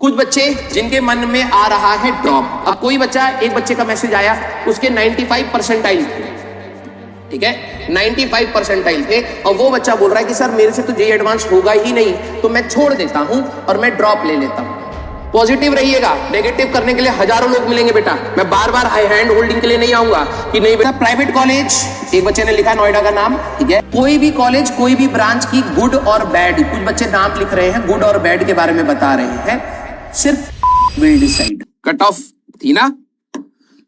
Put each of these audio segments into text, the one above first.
कुछ बच्चे जिनके मन में आ रहा है ड्रॉप। अब कोई बच्चा, एक बच्चे का मैसेज आया, उसके 95 परसेंटाइल थे, ठीक है, 95 परसेंटाइल थे, और वो बच्चा बोल रहा है कि सर मेरे से तो जेईई एडवांस होगा ही नहीं, तो मैं छोड़ देता हूं और मैं ड्रॉप ले लेता हूं। पॉजिटिव रहिएगा, नेगेटिव करने के लिए हजारों लोग मिलेंगे बेटा। मैं बार बार हैंड होल्डिंग के लिए नहीं आऊंगा कि नहीं बेटा। प्राइवेट कॉलेज, एक बच्चे ने लिखा नोएडा का नाम, ठीक है। कोई भी कॉलेज, कोई भी ब्रांच की गुड और बैड, कुछ बच्चे नाम लिख रहे हैं, गुड और बैड के बारे में बता रहे हैं, सिर्फ विल डिसाइड। कट ऑफ थी ना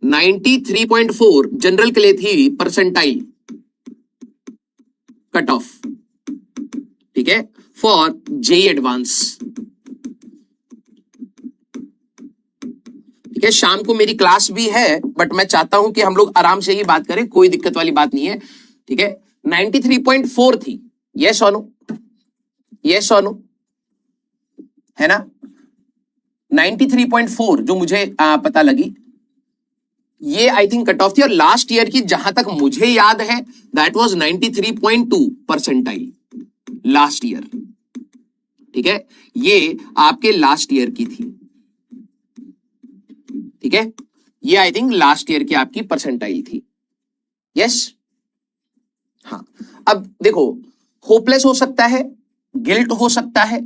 93.4 जनरल के लिए थी परसेंटाइल कट ऑफ, ठीक है, फॉर जेईई एडवांस। ठीक है, शाम को मेरी क्लास भी है, बट मैं चाहता हूं कि हम लोग आराम से ही बात करें, कोई दिक्कत वाली बात नहीं है, ठीक है। 93.4 थी, यस और नो, यस और नो, है ना। 93.4 जो मुझे पता लगी, ये आई थिंक कट ऑफ थी। और लास्ट ईयर की जहां तक मुझे याद है, that was 93.2 percentile last year, ठीक है। ये आपके लास्ट ईयर की थी, ठीक है, ये आई थिंक लास्ट ईयर की आपकी परसेंटाइल थी, यस। हाँ, अब देखो, होपलेस हो सकता है, गिल्ट हो सकता है,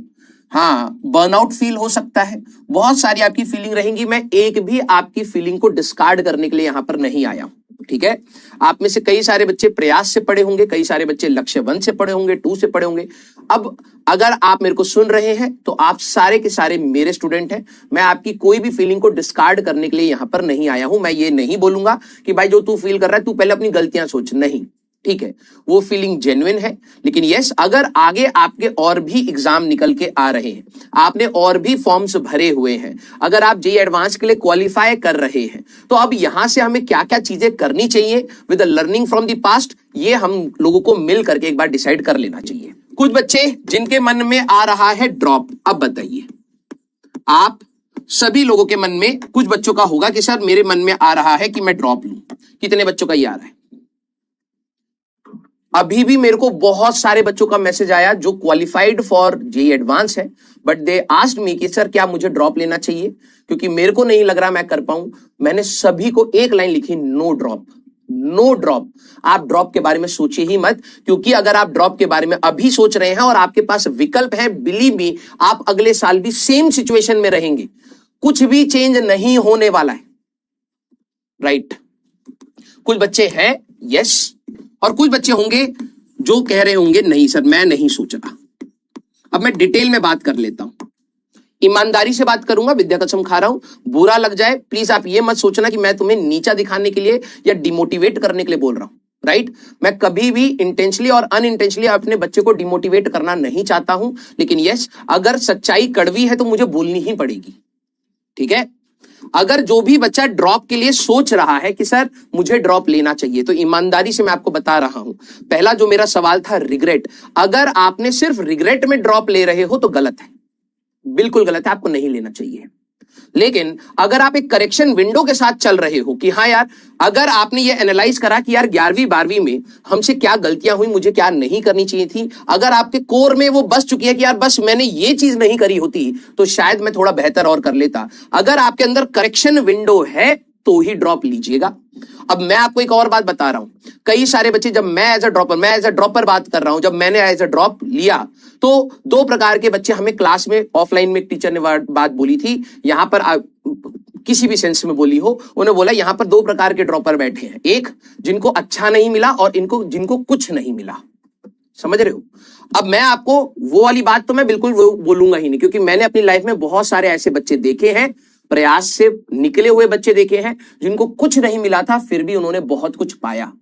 हाँ, बर्नआउट फील हो सकता है, बहुत सारी आपकी फीलिंग रहेंगी। मैं एक भी आपकी फीलिंग को डिस्कार्ड करने के लिए यहां पर नहीं आया हूं, ठीक है। आप में से कई सारे बच्चे प्रयास से पढ़े होंगे, कई सारे बच्चे लक्ष्य 1 से पढ़े होंगे, 2 से पढ़े होंगे। अब अगर आप मेरे को सुन रहे हैं तो आप सारे के सारे मेरे स्टूडेंट हैं। मैं आपकी कोई भी फीलिंग को डिस्कार्ड करने के लिए यहां पर नहीं आया हूं। मैं ये नहीं बोलूंगा कि भाई जो तू फील कर रहा है तू पहले अपनी गलतियां सोच, नहीं, ठीक है, वो फीलिंग जेन्युइन है। लेकिन यस, अगर आगे आपके और भी एग्जाम निकल के आ रहे हैं, आपने और भी फॉर्म्स भरे हुए हैं, अगर आप जेईई एडवांस के लिए क्वालिफाई कर रहे हैं, तो अब यहां से हमें क्या क्या चीजें करनी चाहिए with the learning from the past, ये हम लोगों को मिल करके एक बार डिसाइड कर लेना चाहिए। कुछ बच्चे जिनके मन में आ रहा है ड्रॉप, अब बताइए, आप सभी लोगों के मन में, कुछ बच्चों का होगा कि सर मेरे मन में आ रहा है कि मैं ड्रॉप लूं। कितने बच्चों का ये आ रहा है? अभी भी मेरे को बहुत सारे बच्चों का मैसेज आया जो क्वालिफाइड फॉर जेईई एडवांस है, बट दे आस्क्ड मी कि सर क्या मुझे ड्रॉप लेना चाहिए, क्योंकि मेरे को नहीं लग रहा मैं कर पाऊं। मैंने सभी को एक लाइन लिखी, नो ड्रॉप, नो ड्रॉप। आप ड्रॉप के बारे में सोचिए ही मत, क्योंकि अगर आप ड्रॉप के बारे में अभी सोच रहे हैं और आपके पास विकल्प है, बिलीव मी, आप अगले साल भी सेम सिचुएशन में रहेंगे, कुछ भी चेंज नहीं होने वाला है, राइट। कुछ बच्चे हैं यस, और कुछ बच्चे होंगे जो कह रहे होंगे नहीं सर मैं नहीं सोच रहा। अब मैं डिटेल में बात कर लेता हूं, ईमानदारी से बात करूंगा, विद्या कसम खा रहा हूं। बुरा लग जाए प्लीज आप ये मत सोचना कि मैं तुम्हें नीचा दिखाने के लिए या डिमोटिवेट करने के लिए बोल रहा हूं, राइट। मैं कभी भी इंटेंशनली और अनइंटेंशनली अपने बच्चे को डिमोटिवेट करना नहीं चाहता हूं, लेकिन यस, अगर सच्चाई कड़वी है तो मुझे बोलनी ही पड़ेगी, ठीक है। अगर जो भी बच्चा ड्रॉप के लिए सोच रहा है कि सर मुझे ड्रॉप लेना चाहिए, तो ईमानदारी से मैं आपको बता रहा हूं, पहला जो मेरा सवाल था रिग्रेट, अगर आपने सिर्फ रिग्रेट में ड्रॉप ले रहे हो तो गलत है, बिल्कुल गलत है, आपको नहीं लेना चाहिए। लेकिन अगर आप एक करेक्शन विंडो के साथ चल रहे हो कि हाँ यार, अगर आपने ये एनालाइज करा कि यार 11वीं 12वीं में हमसे क्या गलतियां हुई, मुझे क्या नहीं करनी चाहिए थी, अगर आपके कोर में वो बस चुकी है कि यार बस मैंने ये चीज नहीं करी होती तो शायद मैं थोड़ा बेहतर और कर लेता, अगर आपके अंदर करेक्शन विंडो है तो ही ड्रॉप लीजिएगा। अब मैं आपको एक और बात बता रहा हूं, कई सारे बच्चे, जब मैं एज अ ड्रॉपर बात कर रहा हूं, जब मैंने एज अ ड्रॉप लिया तो 2 प्रकार के बच्चे हमें क्लास में, ऑफलाइन में एक टीचर ने बात बोली थी, यहां पर किसी भी सेंस में बोली हो, उन्होंने बोला यहां पर 2 प्रकार के ड्रॉपर बैठे हैं, एक जिनको अच्छा नहीं मिला और जिनको कुछ नहीं मिला, समझ रहे हो। अब मैं आपको वो वाली बात तो मैं बिल्कुल बोलूंगा ही नहीं, क्योंकि मैंने अपनी लाइफ में बहुत सारे ऐसे बच्चे देखे हैं, प्रयास से निकले हुए बच्चे देखे हैं, जिनको कुछ नहीं मिला था फिर भी उन्होंने बहुत कुछ पाया।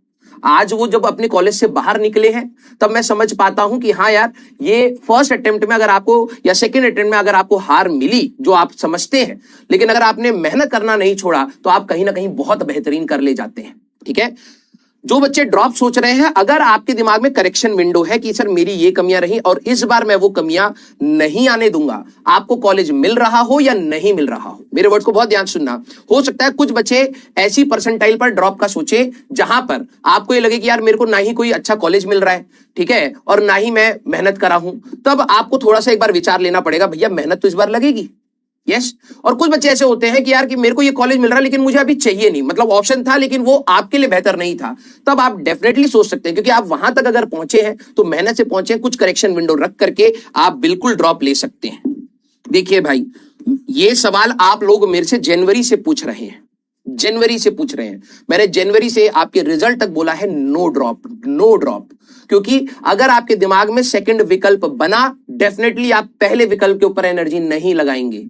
आज वो जब अपने कॉलेज से बाहर निकले हैं तब मैं समझ पाता हूं कि हाँ यार, ये फर्स्ट अटेम्प्ट में अगर आपको या सेकंड अटेम्प्ट में अगर आपको हार मिली जो आप समझते हैं, लेकिन अगर आपने मेहनत करना नहीं छोड़ा तो आप कहीं ना कहीं बहुत बेहतरीन कर ले जाते हैं, ठीक है। जो बच्चे ड्रॉप सोच रहे हैं, अगर आपके दिमाग में करेक्शन विंडो है कि सर मेरी ये कमियां रही और इस बार मैं वो कमियां नहीं आने दूंगा, आपको कॉलेज मिल रहा हो या नहीं मिल रहा हो, मेरे वर्ड्स को बहुत ध्यान सुनना। हो सकता है कुछ बच्चे ऐसी परसेंटाइल पर ड्रॉप का सोचे जहां पर आपको ये लगे कि यार मेरे को ना ही कोई अच्छा कॉलेज मिल रहा है, ठीक है, और ना ही मैं मेहनत करा हूं, तब आपको थोड़ा सा एक बार विचार लेना पड़ेगा, भैया मेहनत तो इस बार लगेगी, यस और कुछ बच्चे ऐसे होते हैं कि यार कि मेरे को ये कॉलेज मिल रहा है लेकिन मुझे अभी चाहिए नहीं, मतलब ऑप्शन था लेकिन वो आपके लिए बेहतर नहीं था। तब आप डेफिनेटली सोच सकते हैं, क्योंकि आप वहां तक अगर पहुंचे हैं तो मेहनत से पहुंचे हैं, कुछ करेक्शन विंडो रख करके आप बिल्कुल ड्रॉप ले सकते हैं। देखिए भाई, ये सवाल आप लोग मेरे से जनवरी से पूछ रहे हैं, जनवरी से पूछ रहे हैं। मैंने जनवरी से आपके रिजल्ट तक बोला है नो ड्रॉप, नो ड्रॉप, क्योंकि अगर आपके दिमाग में सेकंड विकल्प बना, डेफिनेटली आप पहले विकल्प के ऊपर एनर्जी नहीं लगाएंगे।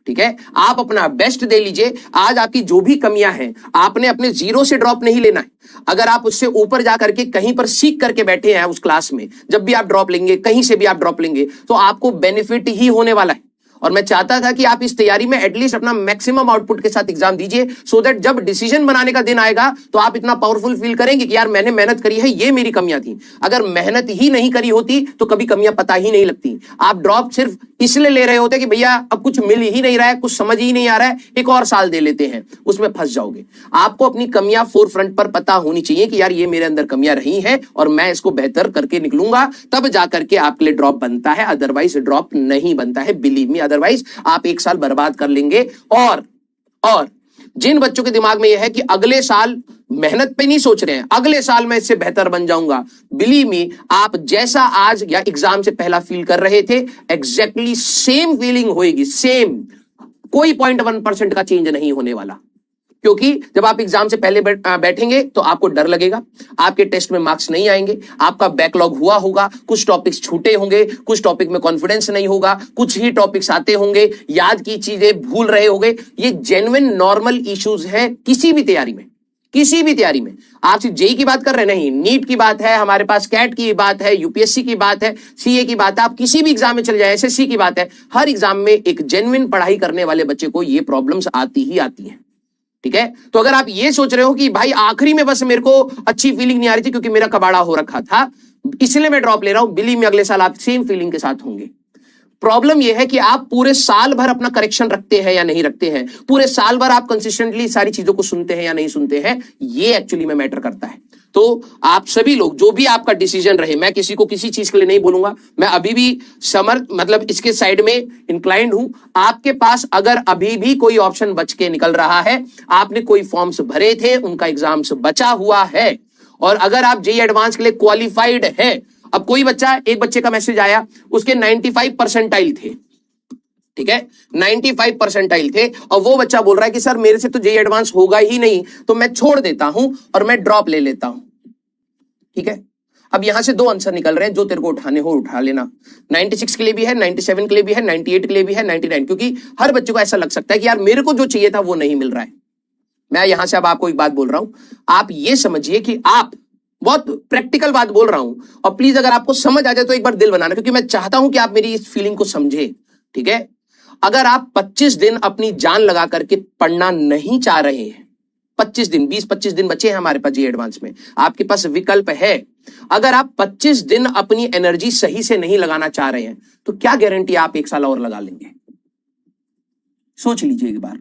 ठीक है, आप अपना बेस्ट दे लीजिए। आज आपकी जो भी कमियां हैं, आपने अपने जीरो से ड्रॉप नहीं लेना है। अगर आप उससे ऊपर जाकर के कहीं पर सीख करके बैठे हैं उस क्लास में, जब भी आप ड्रॉप लेंगे, कहीं से भी आप ड्रॉप लेंगे, तो आपको बेनिफिट ही होने वाला है। और मैं चाहता था कि आप इस तैयारी में एटलीस्ट अपना मैक्सिमम आउटपुट के साथ एग्जाम दीजिए, सो दैट जब डिसीजन बनाने का दिन आएगा तो आप इतना पावरफुल फील करेंगे कि यार मैंने मेहनत करी है, ये मेरी कमियां थी। अगर मेहनत ही नहीं करी होती तो कभी कमियां पता ही नहीं लगती। आप ड्रॉप सिर्फ इसलिए ले रहे होते कि भैया अब कुछ मिल ही नहीं रहा है, कुछ समझ ही नहीं आ रहा है, एक और साल दे लेते हैं, उसमें फंस जाओगे। आपको अपनी कमियां फोर फ्रंट पर पता होनी चाहिए कि यार ये मेरे अंदर कमियां रही हैं और मैं इसको बेहतर करके निकलूंगा, तब जाकर के आपके लिए ड्रॉप बनता है, अदरवाइज ड्रॉप नहीं बनता है, बिलीव मी। अदरवाइज आप एक साल बर्बाद कर लेंगे। और जिन बच्चों के दिमाग में यह है कि अगले साल मेहनत पे नहीं सोच रहे हैं, अगले साल मैं इससे बेहतर बन जाऊंगा, बिलीव मी, आप जैसा आज या एग्जाम से पहला फील कर रहे थे, एग्जैक्टली सेम फीलिंग होएगी, सेम। कोई 0.1% का चेंज नहीं होने वाला। क्योंकि जब आप एग्जाम से पहले बैठेंगे तो आपको डर लगेगा, आपके टेस्ट में मार्क्स नहीं आएंगे, आपका बैकलॉग हुआ होगा, कुछ टॉपिक्स छूटे होंगे, कुछ टॉपिक में कॉन्फिडेंस नहीं होगा, कुछ ही टॉपिक्स आते होंगे, याद की चीजें भूल रहे होंगे। ये जेन्युइन नॉर्मल इश्यूज है किसी भी तैयारी में, किसी भी तैयारी में। आप सिर्फ जेई की बात कर रहे नहीं, नीट की बात है, हमारे पास कैट की बात है, यूपीएससी की बात है, सीए की बात है, आप किसी भी एग्जाम में चले जाए, एसएससी की बात है, हर एग्जाम में एक जेन्युइन पढ़ाई करने वाले बच्चे को ये प्रॉब्लम्स आती ही आती हैं। ठीक है, तो अगर आप ये सोच रहे हो कि भाई आखिरी में बस मेरे को अच्छी फीलिंग नहीं आ रही थी क्योंकि मेरा कबाड़ा हो रखा था, इसलिए मैं ड्रॉप ले रहा हूं, बिलीव मी अगले साल आप सेम फीलिंग के साथ होंगे। प्रॉब्लम यह है कि आप पूरे साल भर अपना करेक्शन रखते हैं या नहीं रखते हैं, पूरे साल भर आप कंसिस्टेंटली सारी चीजों को सुनते हैं या नहीं सुनते हैं, ये एक्चुअली में मैटर करता है। तो आप सभी लोग, जो भी आपका डिसीजन रहे, मैं किसी को किसी चीज के लिए नहीं बोलूंगा, मैं अभी भी मतलब इसके साइड में इंक्लाइंड हूं। आपके पास अगर अभी भी कोई ऑप्शन बच के निकल रहा है, आपने कोई फॉर्म्स भरे थे, उनका एग्जाम्स बचा हुआ है, और अगर आप जेईई एडवांस के लिए क्वालिफाइड है, अब कोई बच्चा, एक बच्चे का मैसेज आया, उसके 95 परसेंटाइल थे, ठीक है, 95 परसेंटाइल थे, और वो बच्चा बोल रहा है कि सर मेरे से तो जेईई एडवांस होगा ही नहीं, तो मैं छोड़ देता हूं और मैं ड्रॉप ले लेता हूं। ठीक है, अब यहां से दो आंसर निकल रहे हैं, जो तेरे को उठाने हो उठा लेना। 96 के लिए भी है, 97 के लिए भी है, 98 के लिए भी है, 99, क्योंकि हर बच्चे को ऐसा लग सकता है कि यार मेरे को जो चाहिए था वो नहीं मिल रहा है। मैं यहां से अब आपको एक बात बोल रहा हूं, आप ये समझिए कि आप, बहुत प्रैक्टिकल बात बोल रहा हूं, और प्लीज अगर आपको समझ आ जाए तो एक बार दिल बनाना, क्योंकि मैं चाहता हूं कि आप मेरी इस फीलिंग को समझे। ठीक है, अगर आप 25 दिन अपनी जान लगा करके पढ़ना नहीं चाह रहे हैं, 25 दिन, 20-25 दिन बचे हैं हमारे पास जेईई एडवांस में, आपके पास विकल्प है। अगर आप 25 दिन अपनी एनर्जी सही से नहीं लगाना चाह रहे हैं, तो क्या गारंटी आप एक साल और लगा लेंगे? सोच लीजिए एक बार,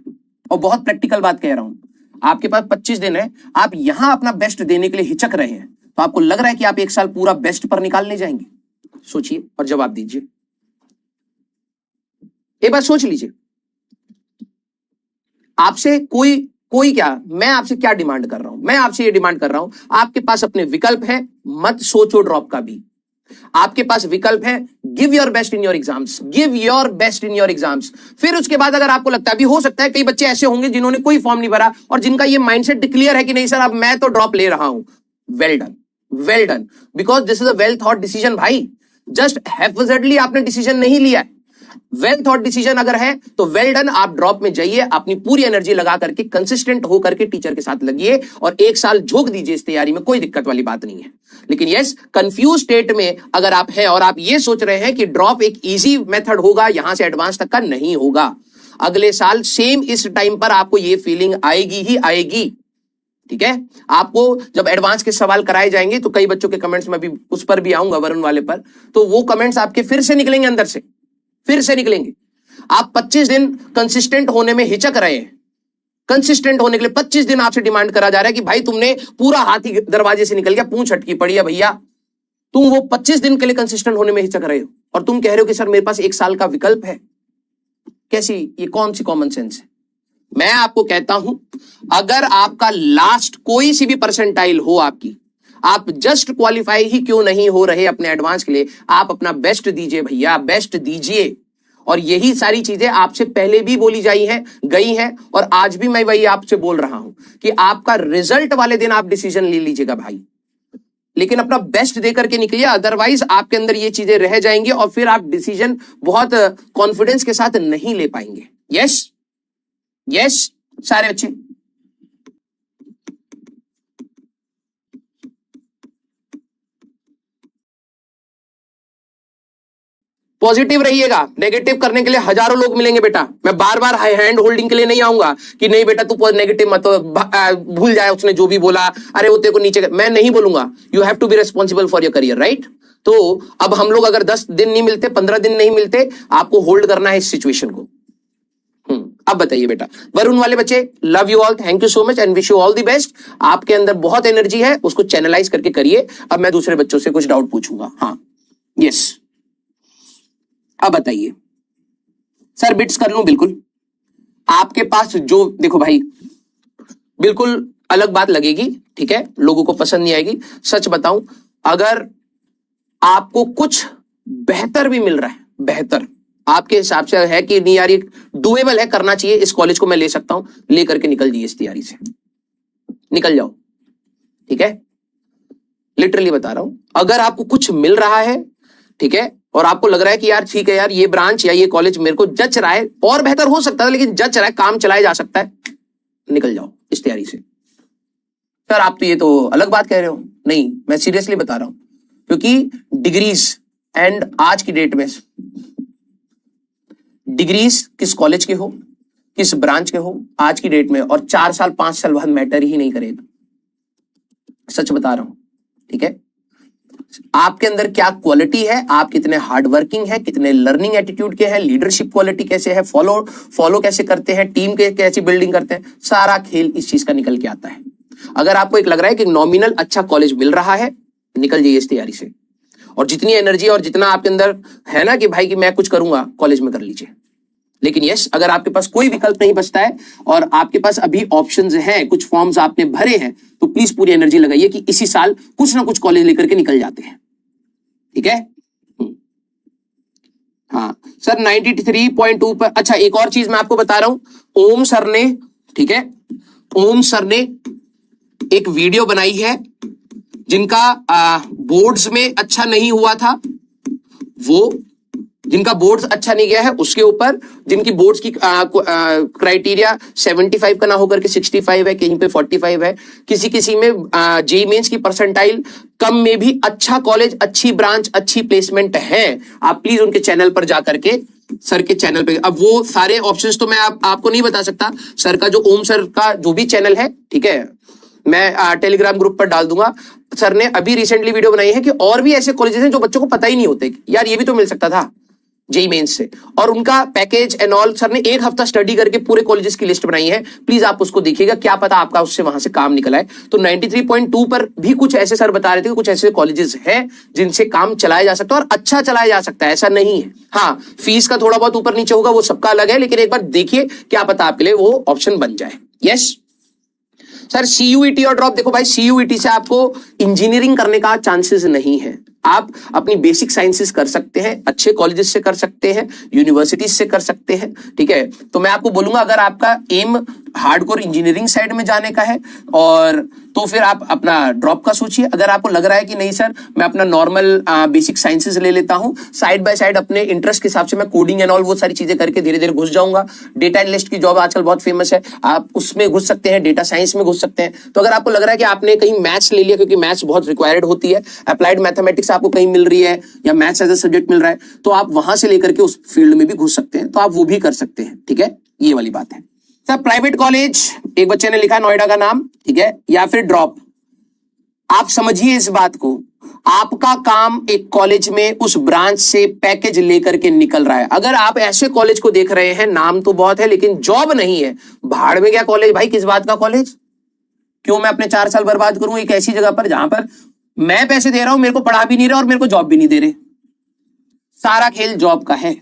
और बहुत प्रैक्टिकल बात कह रहा हूं। आपके पास 25 दिन है, आप यहां अपना बेस्ट देने के लिए हिचक रहे हैं, तो आपको लग रहा है कि आप एक साल पूरा बेस्ट पर निकालने जाएंगे? सोचिए और जवाब दीजिए, एक बार सोच लीजिए। आपसे कोई क्या, मैं आपसे क्या डिमांड कर रहा हूं? मैं आपसे ये डिमांड कर रहा हूं, आपके पास अपने विकल्प है, मत सोचो ड्रॉप का भी। आपके पास विकल्प है, give your best in your exams, give your best in your exams. फिर उसके बाद अगर आपको लगता है, भी हो सकता है कई बच्चे ऐसे होंगे जिन्होंने कोई फॉर्म नहीं भरा और जिनका ये माइंडसेट क्लियर है कि नहीं सर अब मैं तो ड्रॉप ले रहा हूं, well done, well done, because this is a well thought decision भाई। जस्ट हैफजर्डली आपने डिसीजन नहीं लिया है, वेल थॉट डिसीजन अगर है तो वेल डन। आप ड्रॉप में जाइए, अपनी पूरी एनर्जी लगा करके कंसिस्टेंट होकर के टीचर के साथ लगिए और एक साल झोंक दीजिए इस तैयारी में, कोई दिक्कत वाली बात नहीं है। लेकिन यस, कंफ्यूज स्टेट में अगर आप हैं और आप ये सोच रहे हैं कि ड्रॉप एक इजी मेथड होगा यहां से एडवांस तक का, नहीं होगा। अगले साल सेम इस टाइम पर आपको ये फीलिंग आएगी ही आएगी। ठीक है, आपको जब एडवांस के सवाल कराए जाएंगे तो कई बच्चों के कमेंट्स में भी उस पर भी आऊंगा, वरुण वाले पर, तो वो कमेंट्स आपके फिर से निकलेंगे, अंदर से फिर से निकलेंगे। आप 25 दिन कंसिस्टेंट होने में हिचक रहे हैं, कंसिस्टेंट होने के लिए 25 दिन आपसे डिमांड करा जा रहा है कि भाई तुमने पूरा हाथी दरवाजे से निकल गया, पूंछ अटकी पड़ी है भैया, तुम वो 25 दिन के लिए कंसिस्टेंट होने में हिचक रहे हो और तुम कह रहे हो कि सर मेरे पास एक साल का विकल्प है। कैसी, ये कौन सी कॉमन सेंस है? मैं आपको कहता हूं, अगर आपका लास्ट कोई सी भी परसेंटाइल हो आपकी, आप जस्ट क्वालिफाई ही क्यों नहीं हो रहे अपने एडवांस के लिए, आप अपना बेस्ट दीजिए भैया, बेस्ट दीजिए। और यही सारी चीजें आपसे पहले भी बोली गई हैं और आज भी मैं वही आपसे बोल रहा हूं कि आपका रिजल्ट वाले दिन आप डिसीजन ले लीजिएगा भाई, लेकिन अपना बेस्ट दे करके निकलिए, अदरवाइज आपके अंदर ये चीजें रह जाएंगी और फिर आप डिसीजन बहुत कॉन्फिडेंस के साथ नहीं ले पाएंगे। यस यस सारे बच्चे, पॉजिटिव रहिएगा, नेगेटिव करने के लिए हजारों लोग मिलेंगे बेटा। मैं बार बार हैंड होल्डिंग के लिए नहीं आऊंगा कि नहीं बेटा तू नेगेटिव मत, भूल जाए उसने जो भी बोला, अरे वो तेरे को नीचे, मैं नहीं बोलूंगा। You have to be responsible for your career, right? तो अब हम लोग अगर 10 दिन नहीं मिलते, 15 दिन नहीं मिलते, आपको होल्ड करना है इस सिचुएशन को। अब बताइए बेटा, वरुण वाले बच्चे, love you all, thank you so much and wish you all the best. आपके अंदर बहुत एनर्जी है, उसको चैनलाइज करके करिए। अब मैं दूसरे बच्चों से कुछ डाउट पूछूंगा। हाँ यस, अब बताइए सर, बिट्स कर लूं? बिल्कुल। आपके पास जो, देखो भाई, बिल्कुल अलग बात लगेगी, ठीक है, लोगों को पसंद नहीं आएगी। सच बताऊं, अगर आपको कुछ बेहतर भी मिल रहा है, बेहतर आपके हिसाब से है कि नहीं यार ये डुएबल है, करना चाहिए, इस कॉलेज को मैं ले सकता हूं, लेकर के निकल जाइए, इस तैयारी से निकल जाओ, ठीक है? लिटरली बता रहा हूं, अगर आपको कुछ मिल रहा है, ठीक है, और आपको लग रहा है कि यार ठीक है यार, ये ब्रांच या ये कॉलेज मेरे को जच रहा है, और बेहतर हो सकता है लेकिन जच रहा है, काम चलाया जा सकता है, निकल जाओ इस तैयारी से। सर आप तो ये तो अलग बात कह रहे हो। नहीं, मैं सीरियसली बता रहा हूं, क्योंकि डिग्रीज एंड आज की डेट में डिग्रीज किस कॉलेज के हो, किस ब्रांच के हो, आज की डेट में और 4 साल 5 साल बाद मैटर ही नहीं करेगा। सच बता रहा हूं, ठीक है? आपके अंदर क्या क्वालिटी है, आप कितने हार्ड वर्किंग है, कितने लर्निंग एटीट्यूड के हैं, लीडरशिप क्वालिटी कैसे है, फॉलो कैसे करते हैं, टीम के कैसी बिल्डिंग करते हैं, सारा खेल इस चीज का निकल के आता है। अगर आपको एक लग रहा है कि नॉमिनल अच्छा कॉलेज मिल रहा है, निकल जाइए इस तैयारी से, और जितनी एनर्जी और जितना आपके अंदर है ना कि भाई कि मैं कुछ करूंगा, कॉलेज में कर लीजिए। लेकिन यस, अगर आपके पास कोई विकल्प नहीं बचता है और आपके पास अभी ऑप्शंस हैं, कुछ फॉर्म्स आपने भरे हैं, तो प्लीज पूरी एनर्जी लगाइए कि इसी साल कुछ ना कुछ कॉलेज लेकर के निकल जाते हैं, ठीक है? हाँ सर 93.2 पर। अच्छा एक और चीज मैं आपको बता रहा हूं, ओम सर ने, ठीक है, ओम सर ने एक वीडियो बनाई है, जिनका बोर्ड्स में अच्छा नहीं हुआ था, वो जिनका बोर्ड्स अच्छा नहीं गया है उसके ऊपर, जिनकी बोर्ड्स की क्राइटेरिया 75 का ना होकर के 65 है, कहीं पे 45 है, किसी किसी में जेईई मेंस की परसेंटाइल कम में भी अच्छा कॉलेज, अच्छी ब्रांच, अच्छी प्लेसमेंट है। आप प्लीज उनके चैनल पर जाकर के, सर के चैनल पे, अब वो सारे ऑप्शंस तो मैं आपको नहीं बता सकता, सर का जो ओम सर का जो भी चैनल है, ठीक है, मैं टेलीग्राम ग्रुप पर डाल दूंगा। सर ने अभी रिसेंटली वीडियो बनाई है कि और भी ऐसे कॉलेजेस हैं जो बच्चों को पता ही नहीं होते, यार ये भी तो मिल सकता था जेईई मेंस से, और उनका पैकेज एंड ऑल सर ने 1 हफ्ता स्टडी करके पूरे कॉलेजेस की लिस्ट बनाई है। प्लीज आप उसको देखिएगा, क्या पता आपका उससे वहां से काम निकला है। तो 93.2 पर भी कुछ ऐसे सर बता रहे थे कि कुछ ऐसे कॉलेजेस हैं जिनसे काम चलाया जा सकता है और अच्छा चलाया जा सकता है, ऐसा नहीं है। हाँ, फीस का थोड़ा बहुत ऊपर नीचे होगा, वो सबका अलग है, लेकिन एक बार देखिए, क्या पता आपके लिए वो ऑप्शन बन जाए। यस सर, सीयूईटी और ड्रॉप, देखो भाई, सीयूईटी से आपको इंजीनियरिंग करने का चांसेस नहीं है। आप अपनी बेसिक साइंसेस कर सकते हैं, अच्छे कॉलेजेस से कर सकते हैं, यूनिवर्सिटीज से कर सकते हैं, ठीक है? तो मैं आपको बोलूंगा, अगर आपका एम हार्डकोर इंजीनियरिंग साइड में जाने का है, और तो फिर आप अपना ड्रॉप का सोचिए। अगर आपको लग रहा है कि नहीं सर, मैं अपना नॉर्मल बेसिक साइंसेस ले लेता हूं, साइड बाय साइड अपने इंटरेस्ट के हिसाब से मैं कोडिंग एंड ऑल वो सारी चीजें करके धीरे धीरे घुस जाऊंगा। डेटा एनालिस्ट की जॉब आजकल बहुत फेमस है, आप उसमें घुस सकते हैं, डेटा साइंस में घुस सकते हैं। तो अगर आपको लग रहा है कि आपने कहीं मैथ्स ले लिया, क्योंकि मैथ्स बहुत रिक्वायर्ड होती है, अप्लाइड मैथमेटिक्स आपको कहीं मिल रही है, या मैथ्स एज ए सब्जेक्ट मिल रहा है, तो आप वहां से लेकर के उस फील्ड में भी घुस सकते हैं, तो आप वो भी कर सकते हैं, ठीक है? ये वाली बात है सर। प्राइवेट कॉलेज, एक बच्चे ने लिखा नोएडा का नाम, ठीक है, या फिर ड्रॉप। आप समझिए इस बात को, आपका काम एक कॉलेज में उस ब्रांच से पैकेज लेकर के निकल रहा है। अगर आप ऐसे कॉलेज को देख रहे हैं, नाम तो बहुत है लेकिन जॉब नहीं है, भाड़ में गया कॉलेज भाई, किस बात का कॉलेज? क्यों मैं अपने 4 साल बर्बाद करूं एक ऐसी जगह पर जहां पर मैं पैसे दे रहा हूं, मेरे को पढ़ा भी नहीं रहा और मेरे को जॉब भी नहीं दे रहे। सारा खेल जॉब का है,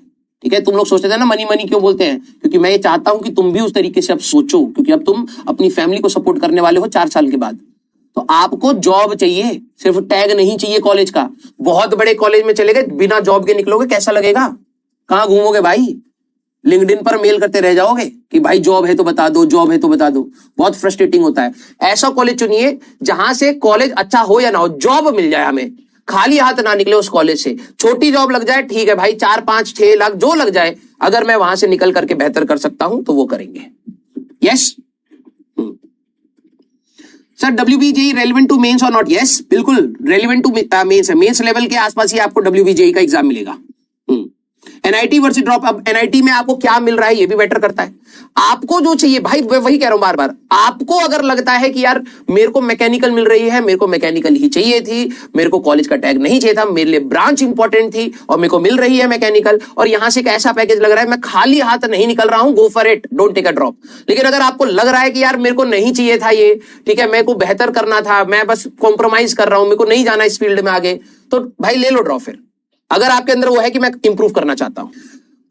ठीक है, तुम लोग सोचते थे ना मनी मनी क्यों बोलते हैं, क्योंकि मैं ये चाहता हूं कि तुम भी उस तरीके से अब सोचो, क्योंकि अब तुम अपनी फैमिली को सपोर्ट करने वाले हो 4 साल के बाद। तो आपको जॉब चाहिए, सिर्फ टैग नहीं चाहिए कॉलेज का। बहुत बड़े कॉलेज में चले गए, बिना जॉब के निकलोगे, कैसा लगेगा? कहां घूमोगे भाई? लिंक्डइन पर मेल करते रह जाओगे कि भाई जॉब है तो बता दो, जॉब है तो बता दो। बहुत फ्रस्ट्रेटिंग होता है। ऐसा कॉलेज चुनिए जहां से कॉलेज अच्छा हो या ना हो, जॉब मिल जाए, हमें खाली हाथ ना निकले उस कॉलेज से। छोटी जॉब लग जाए ठीक है भाई, 4, 5, 6 लाख जो लग जाए, अगर मैं वहां से निकल करके बेहतर कर सकता हूं तो वो करेंगे। Yes sir, WBJE relevant to mains और नॉट? यस, बिल्कुल रेलिवेंट टू मेंस है। मेंस लेवल के आसपास ही आपको WBJE का एग्जाम मिलेगा। NIT वर्सेस ड्रॉप, अब NIT में आपको क्या मिल रहा है ये भी मैटर करता है। आपको जो चाहिए भाई, वही कह रहा हूं बार बार, आपको अगर लगता है कि यार मेरे को मैकेनिकल मिल रही है, मेरे को मैकेनिकल ही चाहिए थी, मेरे को कॉलेज का टैग नहीं चाहिए था, मेरे लिए ब्रांच इंपॉर्टेंट थी और मेरे को मिल रही है मैकेनिकल, और यहां से एक ऐसा पैकेज लग रहा है, मैं खाली हाथ नहीं निकल रहा हूं, go for it, don't take a drop. लेकिन अगर आपको लग रहा है कि यार मेरे को नहीं चाहिए था ये, ठीक है, मेरे को बेहतर करना था, मैं बस कॉम्प्रोमाइज कर रहा हूं, मेरे को नहीं जाना इस फील्ड में आगे, तो भाई ले लो ड्रॉप। फिर अगर आपके अंदर वो है कि मैं इंप्रूव करना चाहता हूं,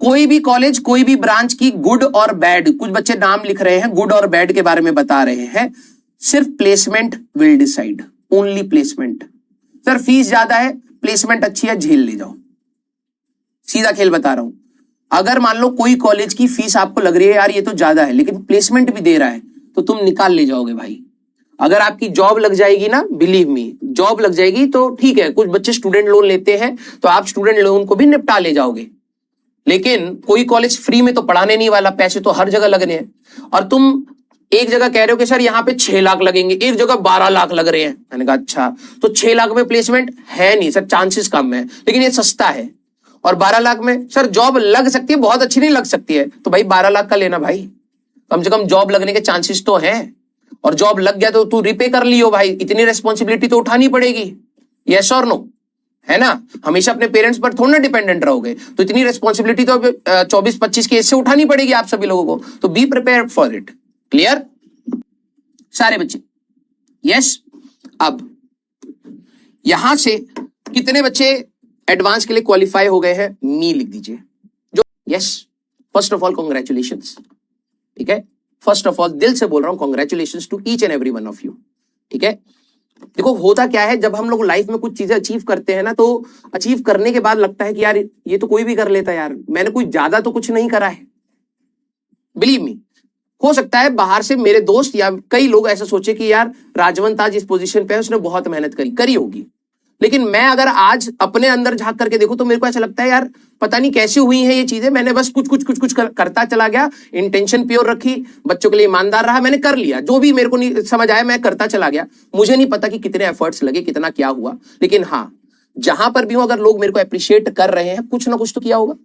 कोई भी कॉलेज, कोई भी ब्रांच की गुड और बैड, कुछ बच्चे नाम लिख रहे हैं, गुड और बैड के बारे में बता रहे हैं, सिर्फ placement will decide, only placement. Sir fees ज्यादा है, प्लेसमेंट अच्छी है, झेल ले जाओ, सीधा खेल बता रहा हूं। अगर मान लो कोई कॉलेज की फीस आपको लग रही है यार ये तो ज्यादा है, लेकिन प्लेसमेंट भी दे रहा है, तो तुम निकाल ले जाओगे भाई। अगर आपकी जॉब लग जाएगी ना, बिलीव मी, जॉब लग जाएगी तो ठीक है, कुछ बच्चे स्टूडेंट लोन लेते हैं तो आप स्टूडेंट लोन को भी निपटा ले जाओगे, लेकिन कोई कॉलेज फ्री में तो पढ़ाने नहीं वाला, पैसे तो हर जगह लगने हैं। और तुम एक जगह कह रहे हो कि सर यहां पे 6 लाख लगेंगे, एक जगह 12 लाख लग रहे हैं। मैंने कहा अच्छा, तो 6 लाख में प्लेसमेंट है नहीं सर, चांसेस कम है, लेकिन ये सस्ता है। और 12 लाख में सर जॉब लग सकती है, बहुत अच्छी नहीं लग सकती है, तो भाई 12 लाख का लेना भाई, कम से कम जॉब लगने के चांसेस तो है। और जॉब लग गया तो तू रिपे कर लियो भाई, इतनी रिस्पॉन्सिबिलिटी तो उठानी पड़ेगी, यस और नो, है ना? हमेशा अपने पेरेंट्स पर थोड़ा ना डिपेंडेंट रहोगे, तो इतनी रिस्पॉन्सिबिलिटी तो 24-25 की एज से उठानी पड़ेगी आप सभी लोगों को, तो be prepared for it. Clear सारे बच्चे? यस। अब यहां से कितने बच्चे एडवांस के लिए क्वालिफाई हो गए हैं, मी लिख दीजिए जो। Yes, first of all congratulations, ठीक है, फर्स्ट ऑफ ऑल दिल से बोल रहा हूं, congratulations to each and every one of you, ठीक है। देखो होता क्या है, जब हम लोग लाइफ में कुछ चीजें अचीव करते हैं ना, तो अचीव करने के बाद लगता है कि यार ये तो कोई भी कर लेता है यार, मैंने कोई ज्यादा तो कुछ नहीं करा है। बिलीव मी, हो सकता है बाहर से मेरे दोस्त या कई लोग ऐसा सोचे कि यार राजवंत आज इस पोजीशन पे है, उसने बहुत मेहनत करी होगी, लेकिन मैं अगर आज अपने अंदर झांक करके देखूं तो मेरे को ऐसा लगता है यार पता नहीं कैसे हुई है ये चीजें, मैंने बस कुछ करता चला गया, इंटेंशन प्योर रखी, बच्चों के लिए ईमानदार रहा, मैंने कर लिया, जो भी मेरे को नहीं समझ आया मैं करता चला गया। मुझे नहीं पता कि कितने एफर्ट्स लगे, कितना क्या हुआ, लेकिन हाँ जहां पर भी हूं अगर लोग मेरे को अप्रिशिएट कर रहे हैं, कुछ ना कुछ तो किया होगा।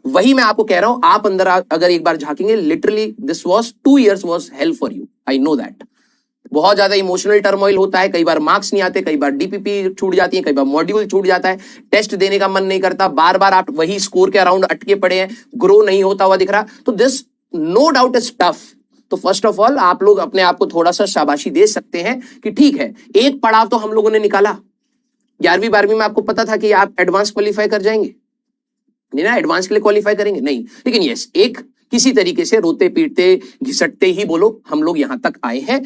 वही मैं आपको कह रहा हूं, आप अंदर अगर एक बार झांकेंगे, literally this was 2 years was help for you, I know that. बहुत ज्यादा इमोशनल टर्मोइल होता है, कई बार मार्क्स नहीं आते, कई बार DPP छूट जाती है, कई बार मॉड्यूल छूट जाता है, टेस्ट देने का मन नहीं करता, बार बार आप वही स्कोर के अराउंड अटके पड़े हैं, ग्रो नहीं होता हुआ दिख रहा, तो this no doubt is tough. तो फर्स्ट ऑफ ऑल आप लोग अपने आप को थोड़ा सा शाबाशी दे सकते हैं कि ठीक है, एक पड़ाव तो हम लोगों ने निकाला। 11वीं 12वीं में आपको पता था कि आप एडवांस क्वालिफाई कर जाएंगे, नहीं ना, एडवांस के लिए क्वालिफाई करेंगे नहीं, लेकिन यस एक किसी तरीके से रोते पीटते घिसटते ही बोलो हम लोग यहां तक आए हैं।